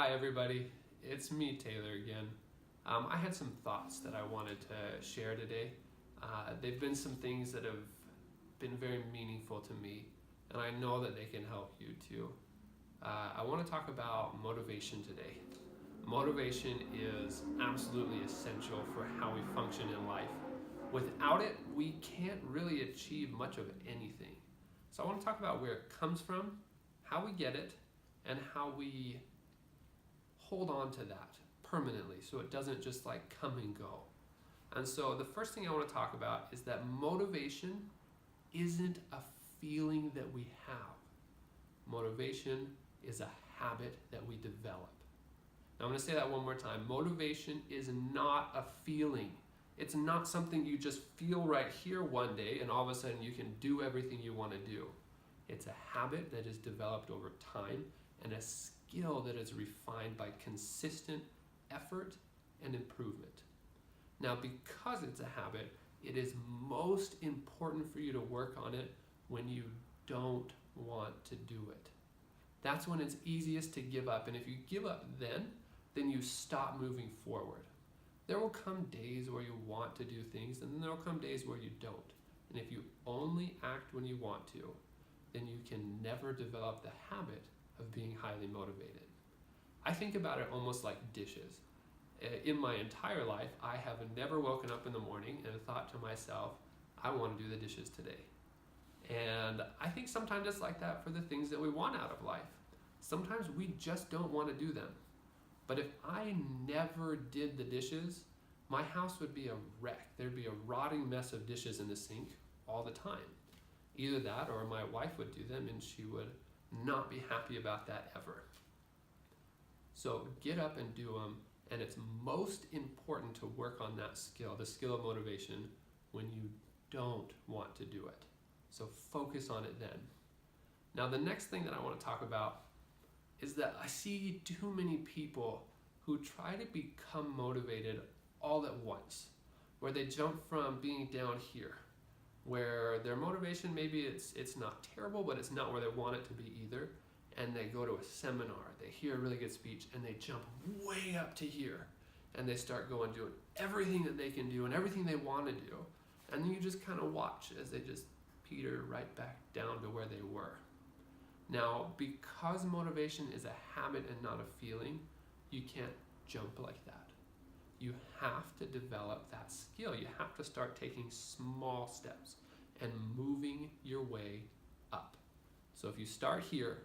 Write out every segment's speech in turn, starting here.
Hi everybody, it's me Taylor again. I had some thoughts that I wanted to share today. They've been some things that have been very meaningful to me, and I know that they can help you too. I want to talk about motivation today. Motivation is absolutely essential for how we function in life. Without it, we can't really achieve much of anything. So I want to talk about where it comes from, how we get it, and how we hold on to that permanently so it doesn't just like come and go. And so the first thing I want to talk about is that motivation isn't a feeling that we have. Motivation is a habit that we develop. Now I'm going to say that one more time. Motivation is not a feeling. It's not something you just feel right here one day and all of a sudden you can do everything you want to do. It's a habit that is developed over time and a skill that is refined by consistent effort and improvement. Now, because it's a habit, it is most important for you to work on it when you don't want to do it. That's when it's easiest to give up. And if you give up then you stop moving forward. There will come days where you want to do things, and then there will come days where you don't. And if you only act when you want to, then you can never develop the habit of being highly motivated. I think about it almost like dishes. In my entire life, I have never woken up in the morning and thought to myself, I want to do the dishes today. And I think sometimes it's like that for the things that we want out of life. Sometimes we just don't want to do them. But if I never did the dishes, my house would be a wreck. There'd be a rotting mess of dishes in the sink all the time. Either that or my wife would do them and she would not be happy about that ever. So get up and do them, and it's most important to work on that skill, the skill of motivation, when you don't want to do it. So focus on it then. Now the next thing that I want to talk about is that I see too many people who try to become motivated all at once, where they jump from being down here, where their motivation, maybe it's not terrible, but it's not where they want it to be either, and they go to a seminar, they hear a really good speech, and they jump way up to here, and they start going doing everything that they can do and everything they want to do, and then you just kind of watch as they just peter right back down to where they were. Now, because motivation is a habit and not a feeling, you can't jump like that. You have to develop that skill. You have to start taking small steps and moving your way up. So if you start here,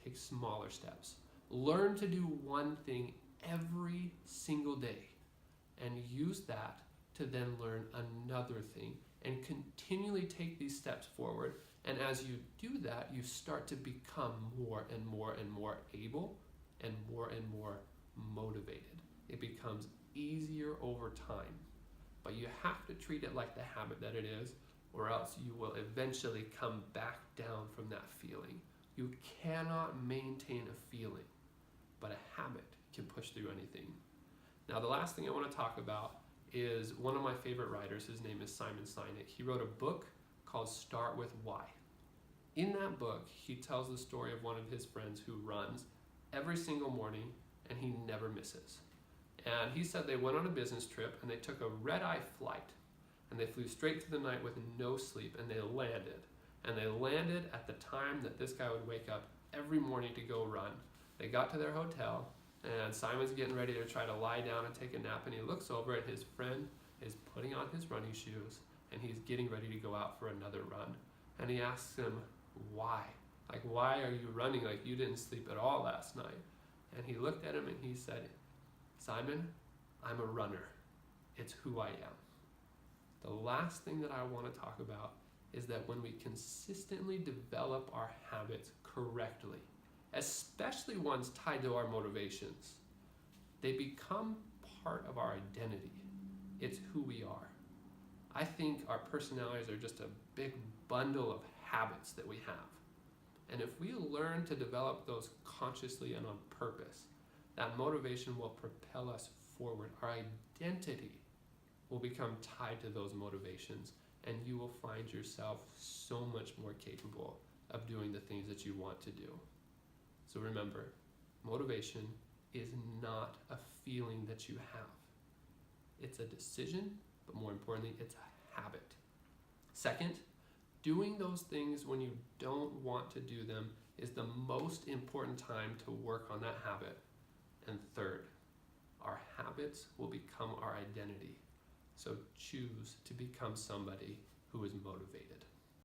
take smaller steps. Learn to do one thing every single day and use that to then learn another thing and continually take these steps forward. And as you do that, you start to become more and more and more able and more motivated. It becomes easier over time, but you have to treat it like the habit that it is, or else you will eventually come back down from that feeling. You cannot maintain a feeling, but a habit can push through anything. Now the last thing I want to talk about is one of my favorite writers. His name is Simon Sinek. He wrote a book called Start With Why. In that book, he tells the story of one of his friends who runs every single morning and he never misses. And he said they went on a business trip and they took a red-eye flight and they flew straight through the night with no sleep, and they landed. And they landed at the time that this guy would wake up every morning to go run. They got to their hotel and Simon's getting ready to try to lie down and take a nap, and he looks over and his friend is putting on his running shoes and he's getting ready to go out for another run. And he asks him, why? Like, why are you running? Like, you didn't sleep at all last night. And he looked at him and he said, Simon, I'm a runner. It's who I am. The last thing that I want to talk about is that when we consistently develop our habits correctly, especially ones tied to our motivations, they become part of our identity. It's who we are. I think our personalities are just a big bundle of habits that we have. And if we learn to develop those consciously and on purpose, that motivation will propel us forward. Our identity will become tied to those motivations, and you will find yourself so much more capable of doing the things that you want to do. So remember, motivation is not a feeling that you have. It's a decision, but more importantly, it's a habit. Second, doing those things when you don't want to do them is the most important time to work on that habit. And third, our habits will become our identity. So choose to become somebody who is motivated.